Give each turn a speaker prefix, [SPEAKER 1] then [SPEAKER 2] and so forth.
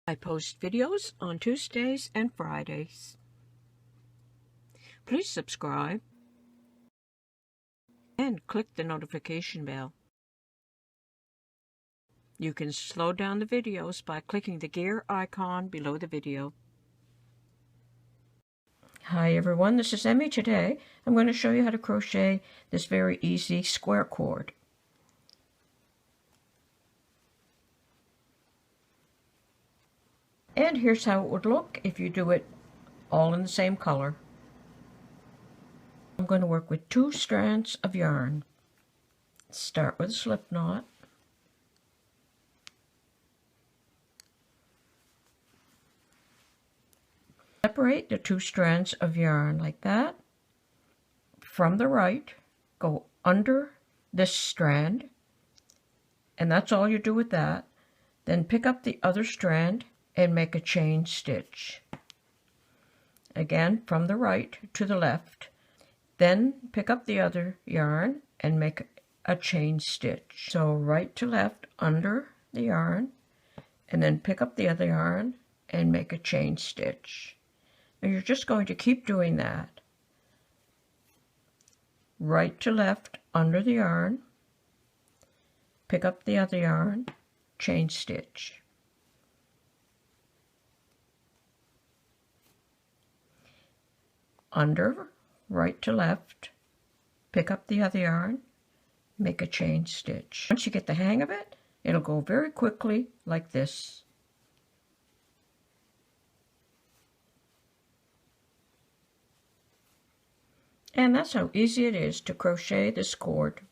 [SPEAKER 1] I post videos on Tuesdays and Fridays. Please subscribe and click the notification bell. You can slow down the videos by clicking the gear icon below the video. Hi everyone, this is Emmy. Today I'm going to show you how to crochet this very easy square cord. And here's how it would look if you do it all in the same color. I'm going to work with 2 strands of yarn. Start with a slip knot. Separate the 2 strands of yarn like that. From the right, go under this strand, and that's all you do with that. Then pick up the other strand and make a chain stitch. Again, from the right to the left. Then pick up the other yarn and make a chain stitch. So right to left under the yarn, and then pick up the other yarn and make a chain stitch. And you're just going to keep doing that. Right to left under the yarn, pick up the other yarn, chain stitch. Under, right to left, pick up the other yarn, make a chain stitch. Once you get the hang of it, it'll go very quickly like this. And that's how easy it is to crochet this cord.